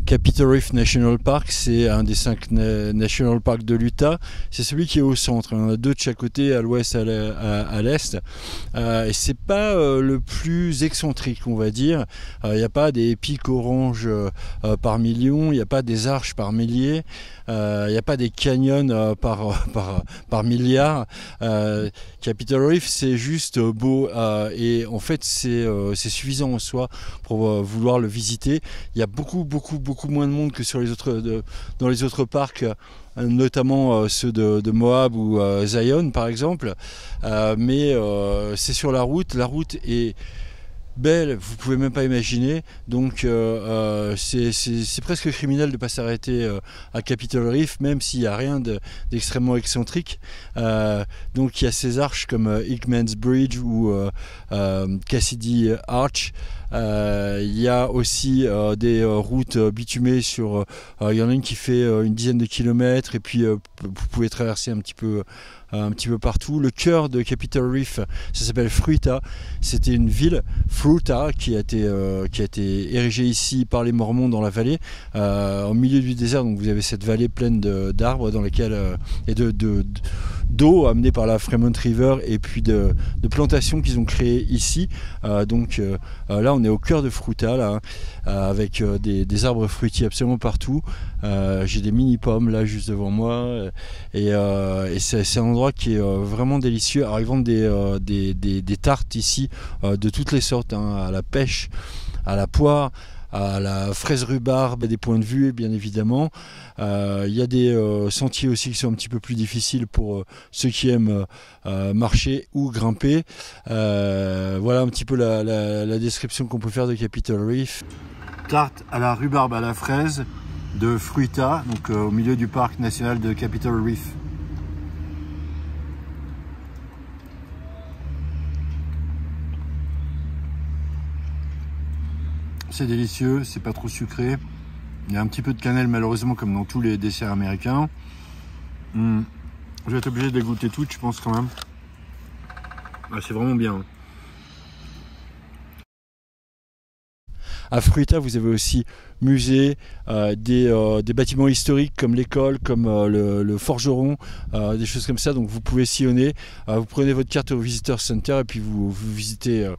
Capitol Reef National Park, c'est un des 5 National Parks de l'Utah. C'est celui qui est au centre. Il y en a 2 de chaque côté, à l'ouest, à l'est. Et c'est pas le plus excentrique, on va dire. Il n'y a pas des pics oranges par million, il n'y a pas des arches par milliers, il n'y a pas des canyons par milliards. Capitol Reef, c'est juste beau et en fait c'est suffisant en soi pour vouloir le visiter. Il y a beaucoup moins de monde que sur dans les autres parcs, notamment ceux de Moab ou Zion par exemple, mais c'est sur la route est belle, vous pouvez même pas imaginer, donc c'est presque criminel de ne pas s'arrêter à Capitol Reef, même s'il n'y a rien d'extrêmement excentrique. Donc il y a ces arches comme Hickman's Bridge ou Cassidy Arch. Il y a aussi des routes bitumées il y en a une qui fait une dizaine de kilomètres, et puis vous pouvez traverser un petit peu partout. Le cœur de Capitol Reef, ça s'appelle Fruita. C'était une ville, Fruita, qui a été érigée ici par les Mormons dans la vallée, au milieu du désert. Donc vous avez cette vallée pleine d'arbres dans lesquels et d'eau amenée par la Fremont River, et puis de plantations qu'ils ont créées ici. Donc là on est au cœur de Fruita, là, avec des arbres fruitiers absolument partout. J'ai des mini pommes là juste devant moi, et c'est un endroit qui est vraiment délicieux. Alors ils vendent des tartes ici de toutes les sortes, hein, à la pêche, à la poire, à la fraise rhubarbe, des points de vue bien évidemment. Il y a des sentiers aussi qui sont un petit peu plus difficiles pour ceux qui aiment marcher ou grimper. Voilà un petit peu la description qu'on peut faire de Capitol Reef. Tarte à la rhubarbe à la fraise de Fruita, donc au milieu du parc national de Capitol Reef. C'est délicieux, c'est pas trop sucré. Il y a un petit peu de cannelle malheureusement, comme dans tous les desserts américains. Je vais être obligé de les goûter toutes, je pense quand même. C'est vraiment bien. À Fruita, vous avez aussi musée, des bâtiments historiques comme l'école, comme le forgeron, des choses comme ça. Donc vous pouvez sillonner, vous prenez votre carte au Visitor Center et puis vous visitez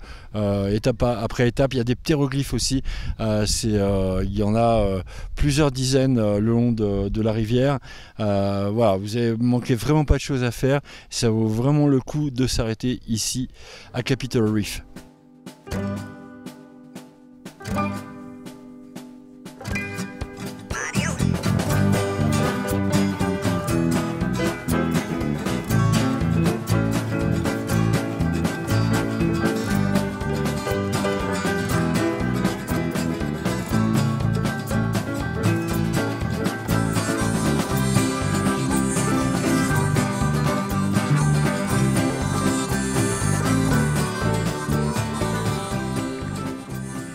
étape après étape. Il y a des ptéroglyphes aussi, il y en a plusieurs dizaines le long de la rivière. Voilà, vous avez manqué vraiment pas de choses à faire. Ça vaut vraiment le coup de s'arrêter ici à Capitol Reef.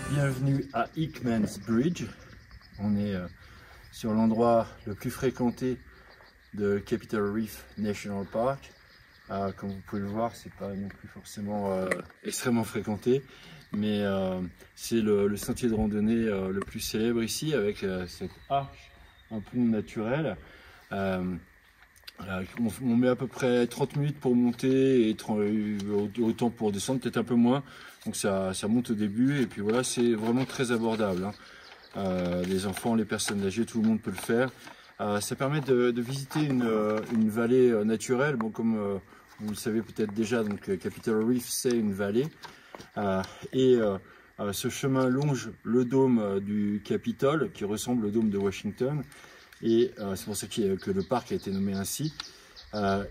Bienvenue à Hickman's Bridge. On est sur l'endroit le plus fréquenté de Capitol Reef National Park. Comme vous pouvez le voir, c'est pas non plus forcément extrêmement fréquenté, mais c'est le sentier de randonnée le plus célèbre ici, avec cette arche un peu naturelle. On met à peu près 30 minutes pour monter et autant pour descendre, peut-être un peu moins. Donc ça monte au début, et puis voilà, c'est vraiment très abordable, hein. Les enfants, les personnes âgées, tout le monde peut le faire. Ça permet de visiter une vallée naturelle. Bon, comme vous le savez peut-être déjà, donc Capitol Reef, c'est une vallée. Ce chemin longe le dôme du Capitole, qui ressemble au dôme de Washington. Et c'est pour ça que le parc a été nommé ainsi,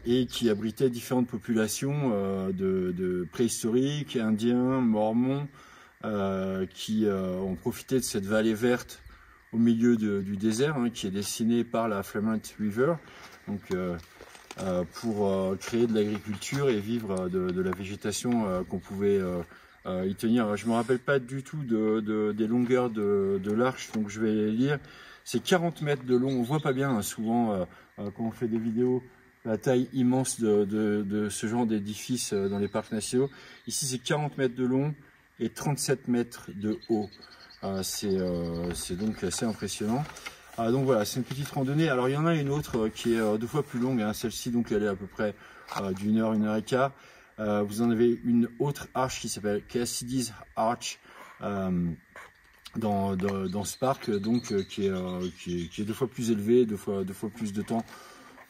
et qui abritait différentes populations de préhistoriques, indiens, mormons, qui ont profité de cette vallée verte au milieu du désert, hein, qui est dessinée par la Fremont River, donc, pour créer de l'agriculture et vivre de la végétation qu'on pouvait y tenir. Alors, je ne me rappelle pas du tout des longueurs de l'arche, donc je vais les lire. C'est 40 mètres de long, on voit pas bien, hein, souvent quand on fait des vidéos, la taille immense de ce genre d'édifice dans les parcs nationaux. Ici c'est 40 mètres de long et 37 mètres de haut. c'est donc assez impressionnant. Donc voilà, c'est une petite randonnée. Alors il y en a une autre qui est 2 fois plus longue, hein. Celle-ci donc elle est à peu près d'1 heure, 1 heure et quart. Vous en avez une autre arche qui s'appelle Cassidy's Arch dans ce parc, donc qui est 2 fois plus élevé, deux fois plus de temps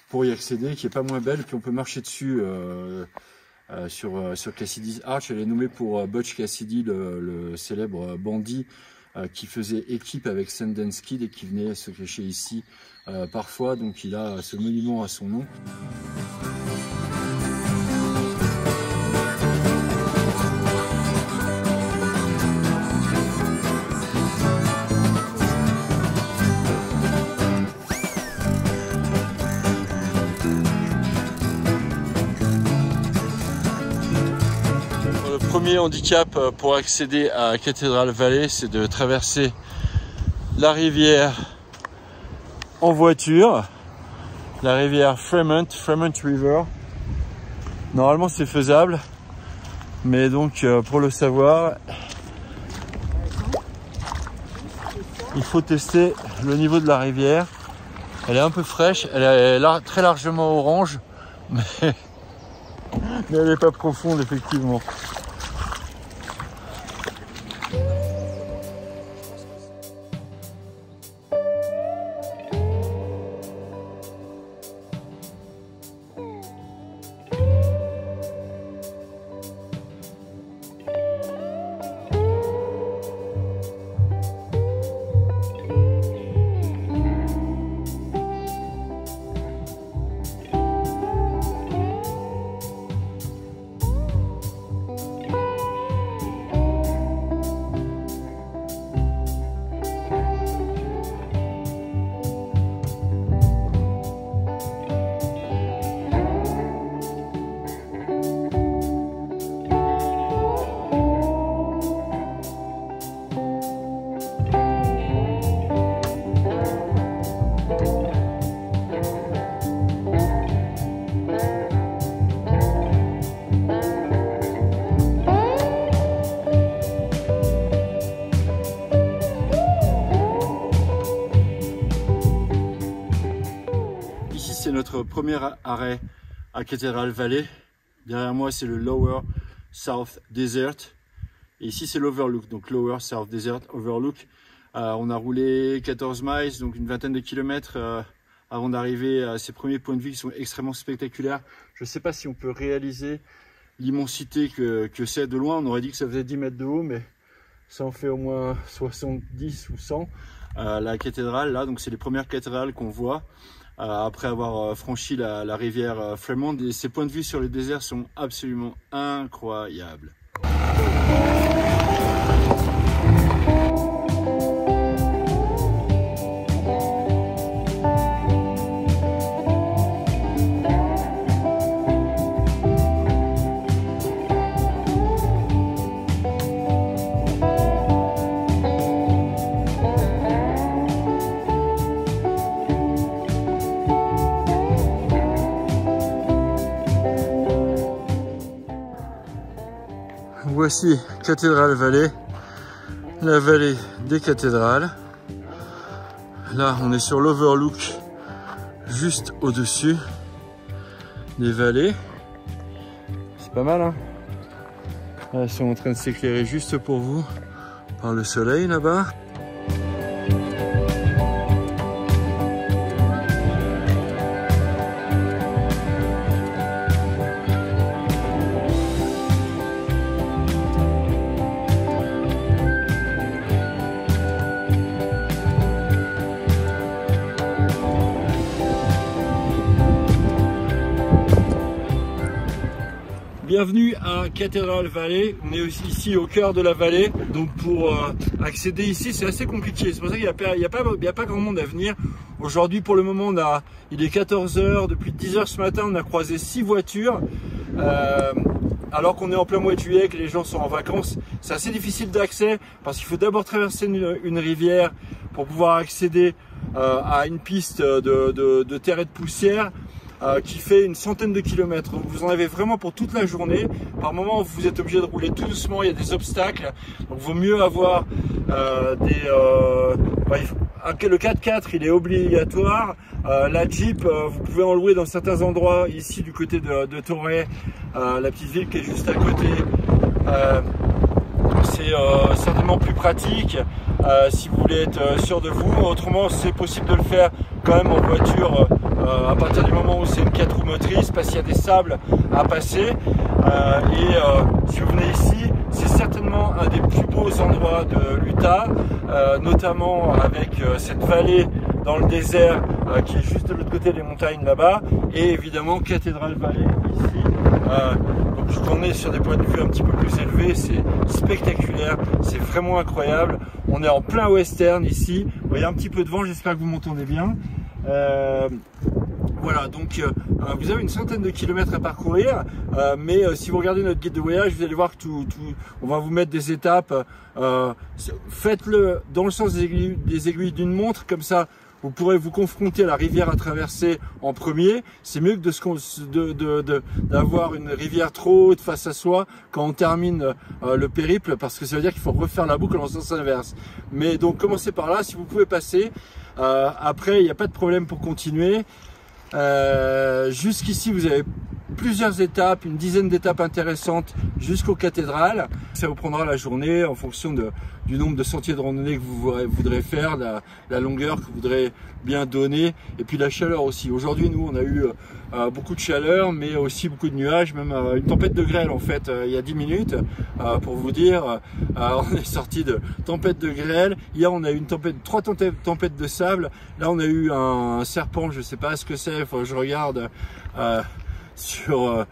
pour y accéder, qui est pas moins belle, puis on peut marcher dessus sur Cassidy's Arch. Elle est nommée pour Butch Cassidy, le célèbre bandit qui faisait équipe avec Sundance Kid et qui venait se cacher ici parfois, donc il a ce monument à son nom. Le premier handicap pour accéder à Cathedral Valley, c'est de traverser la rivière en voiture, la rivière Fremont River. Normalement c'est faisable, mais donc pour le savoir, il faut tester le niveau de la rivière. Elle est un peu fraîche, elle est là, très largement orange, mais elle n'est pas profonde effectivement. C'est notre premier arrêt à Cathedral Valley. Derrière moi, c'est le Lower South Desert. Et ici, c'est l'Overlook, donc Lower South Desert Overlook. On a roulé 14 miles, donc une vingtaine de kilomètres avant d'arriver à ces premiers points de vue qui sont extrêmement spectaculaires. Je ne sais pas si on peut réaliser l'immensité que c'est de loin. On aurait dit que ça faisait 10 mètres de haut, mais ça en fait au moins 70 ou 100. La cathédrale, là, donc c'est les premières cathédrales qu'on voit. Après avoir franchi la rivière Fremont, et ces points de vue sur le désert sont absolument incroyables. Voici Cathedral Valley, la vallée des cathédrales. Là, on est sur l'Overlook, juste au-dessus des vallées. C'est pas mal, hein? Elles sont en train de s'éclairer juste pour vous par le soleil là-bas. Bienvenue à Cathedral Valley. On est aussi ici au cœur de la vallée. Donc pour accéder ici, c'est assez compliqué. C'est pour ça qu'il n'y a pas grand monde à venir. Aujourd'hui, pour le moment, il est 14 h. Depuis 10 h ce matin, on a croisé 6 voitures. Alors qu'on est en plein mois de juillet, que les gens sont en vacances. C'est assez difficile d'accès parce qu'il faut d'abord traverser une rivière pour pouvoir accéder à une piste de terre et de poussière. qui fait une centaine de kilomètres. Donc vous en avez vraiment pour toute la journée. Par moment, vous êtes obligé de rouler tout doucement, il y a des obstacles. Donc il vaut mieux avoir le 4x4, il est obligatoire. La Jeep, vous pouvez en louer dans certains endroits, ici du côté de Torrey, la petite ville qui est juste à côté. C'est certainement plus pratique si vous voulez être sûr de vous. Autrement, c'est possible de le faire quand même en voiture à partir du moment où c'est une 4 roues motrices, parce qu'il y a des sables à passer. Si vous venez ici, c'est certainement un des plus beaux endroits de l'Utah, notamment avec cette vallée dans le désert qui est juste de l'autre côté des montagnes là-bas, et évidemment Cathedral Valley ici. Donc on est sur des points de vue un petit peu plus élevés, c'est spectaculaire, c'est vraiment incroyable. On est en plein western ici, vous voyez un petit peu de vent, j'espère que vous m'entendez bien. Voilà, donc vous avez une centaine de kilomètres à parcourir, mais si vous regardez notre guide de voyage, vous allez voir que on va vous mettre des étapes. Faites-le dans le sens des aiguilles d'une montre, comme ça vous pourrez vous confronter à la rivière à traverser en premier. C'est mieux que d'avoir une rivière trop haute face à soi quand on termine le périple, parce que ça veut dire qu'il faut refaire la boucle en sens inverse. Mais donc commencez par là, si vous pouvez passer. Après, il n'y a pas de problème pour continuer. Jusqu'ici, vous avez plusieurs étapes, une dizaine d'étapes intéressantes jusqu'aux cathédrales. Ça vous prendra la journée en fonction du nombre de sentiers de randonnée que vous voudrez faire, la longueur que vous voudrez bien donner, et puis la chaleur aussi. Aujourd'hui, nous, on a eu beaucoup de chaleur, mais aussi beaucoup de nuages, même une tempête de grêle en fait, il y a 10 minutes, pour vous dire. On est sorti de tempête de grêle. Hier, on a eu trois tempêtes de sable. Là, on a eu un serpent, je sais pas ce que c'est, faut que je regarde sur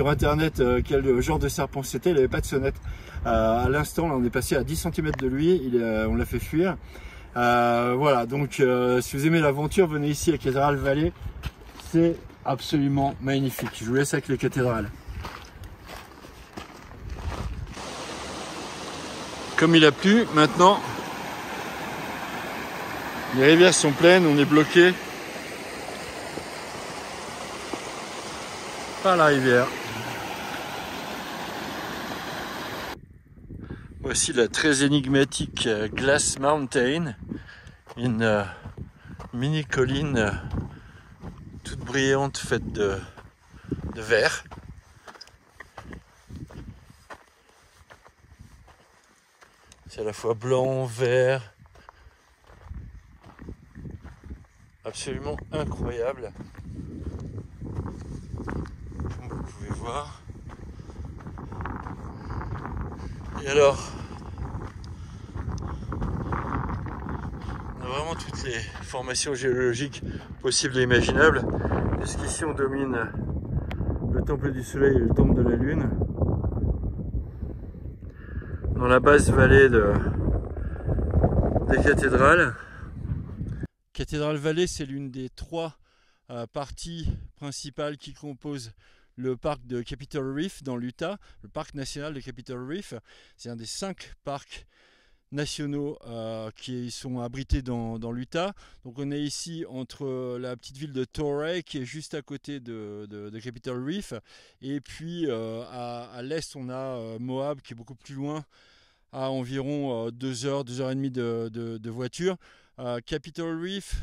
internet quel genre de serpent c'était. Il n'avait pas de sonnette. À l'instant, là, on est passé à 10 cm de lui, on l'a fait fuir. Voilà, donc si vous aimez l'aventure, venez ici à Cathedral Valley, c'est absolument magnifique. Je vous laisse avec les cathédrales. Comme il a plu, maintenant les rivières sont pleines, on est bloqué par la rivière. Voici la très énigmatique Glass Mountain, une mini colline toute brillante faite de verre. C'est à la fois blanc, vert, absolument incroyable, comme vous pouvez voir. Et alors, on a vraiment toutes les formations géologiques possibles et imaginables. Jusqu'ici, on domine le temple du soleil et le temple de la lune. Dans la basse vallée des cathédrales. Cathedral Valley, c'est l'une des trois parties principales qui composent le parc de Capitol Reef dans l'Utah, le parc national de Capitol Reef. C'est un des 5 parcs nationaux qui sont abrités dans l'Utah. Donc on est ici entre la petite ville de Torrey qui est juste à côté de Capitol Reef, et puis à l'est on a Moab qui est beaucoup plus loin, à environ 2 heures, 2 heures et demie de voiture. Capitol Reef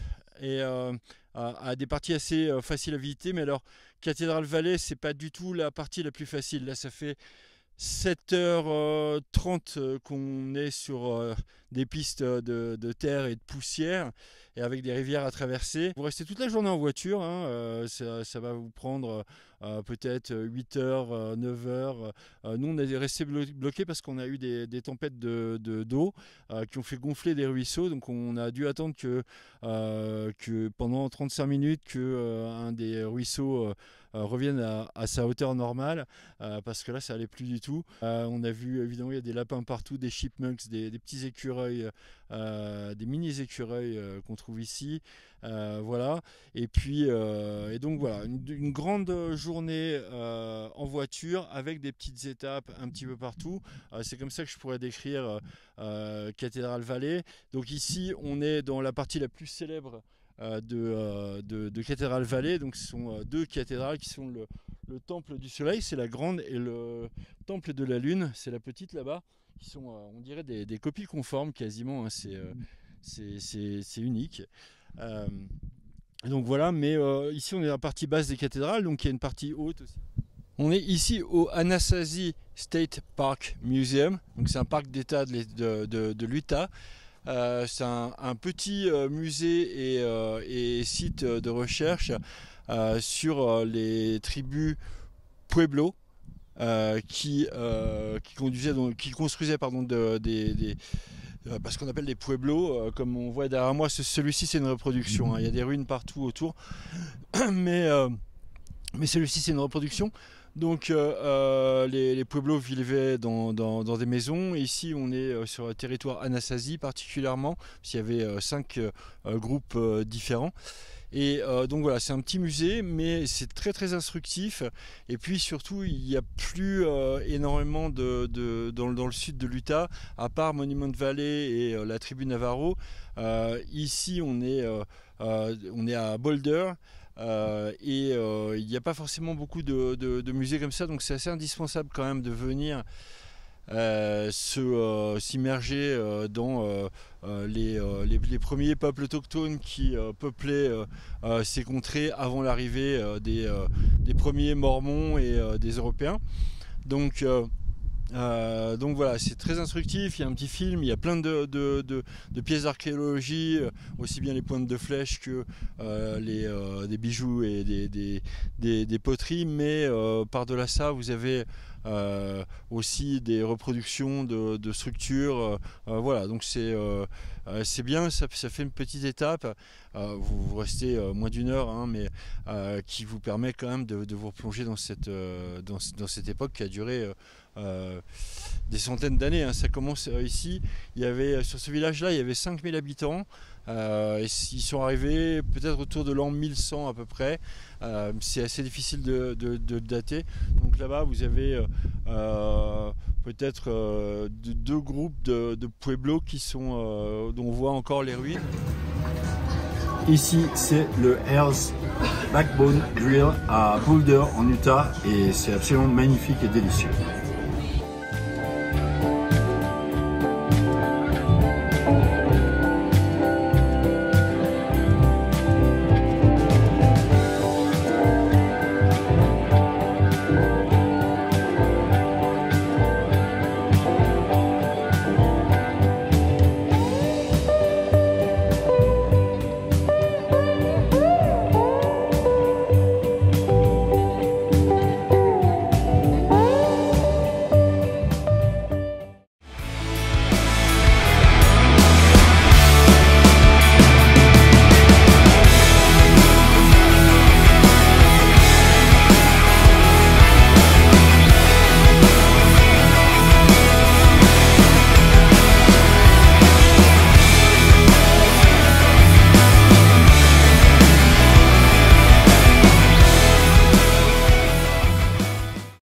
a des parties assez faciles à visiter, mais alors Cathedral Valley, c'est pas du tout la partie la plus facile. Là, ça fait 7h30 qu'on est sur des pistes de terre et de poussière, et avec des rivières à traverser. Vous restez toute la journée en voiture, hein, ça va vous prendre peut-être 8h, 9h. Nous, on est resté bloqués parce qu'on a eu des tempêtes d'eau qui ont fait gonfler des ruisseaux. Donc, on a dû attendre que pendant 35 minutes un des ruisseaux revienne à sa hauteur normale, parce que là, ça allait plus du tout. On a vu, évidemment, il y a des lapins partout, des chipmunks, des petits écureuils, des mini écureuils qu'on trouve ici. Voilà. Et puis, et donc voilà, une grande journée en voiture avec des petites étapes un petit peu partout. C'est comme ça que je pourrais décrire Cathedral Valley. Donc ici, on est dans la partie la plus célèbre de Cathédrale Valley. Donc ce sont deux cathédrales qui sont le temple du soleil, c'est la grande, et le temple de la lune, c'est la petite là-bas, qui sont, on dirait, des copies conformes quasiment, hein. C'est unique. Donc voilà, mais ici on est dans la partie basse des cathédrales, donc il y a une partie haute aussi. On est ici au Anasazi State Park Museum, donc c'est un parc d'État de l'Utah. C'est un petit musée et site de recherche sur les tribus Pueblo qui construisaient ce qu'on appelle des pueblos, comme on voit derrière moi. Celui-ci c'est une reproduction, hein. Il y a des ruines partout autour, mais celui-ci c'est une reproduction. Donc les pueblos vivaient dans des maisons. Ici on est sur le territoire Anasazi particulièrement, parce qu'il y avait 5 groupes différents. Et donc voilà, c'est un petit musée, mais c'est très très instructif. Et puis surtout, il n'y a plus énormément dans le sud de l'Utah, à part Monument Valley et la tribu Navarro. Ici, on est à Boulder. Et il n'y a pas forcément beaucoup de musées comme ça, donc c'est assez indispensable quand même de venir s'immerger dans les premiers peuples autochtones qui peuplaient ces contrées avant l'arrivée des premiers Mormons et des Européens. Donc voilà, c'est très instructif. Il y a un petit film, il y a plein de pièces d'archéologie, aussi bien les pointes de flèches que des bijoux et des poteries, mais par-delà ça, vous avez aussi des reproductions de structures. Voilà, donc c'est bien, ça fait une petite étape. Vous restez moins d'une heure, hein, mais qui vous permet quand même de vous replonger dans cette époque qui a duré des centaines d'années, hein. Ça commence ici. Sur ce village-là, il y avait 5000 habitants. Et ils sont arrivés peut-être autour de l'an 1100 à peu près. C'est assez difficile de dater. Donc là-bas, vous avez peut-être deux groupes de pueblos dont on voit encore les ruines. Ici, c'est le Hell's Backbone Grill à Boulder en Utah, et c'est absolument magnifique et délicieux.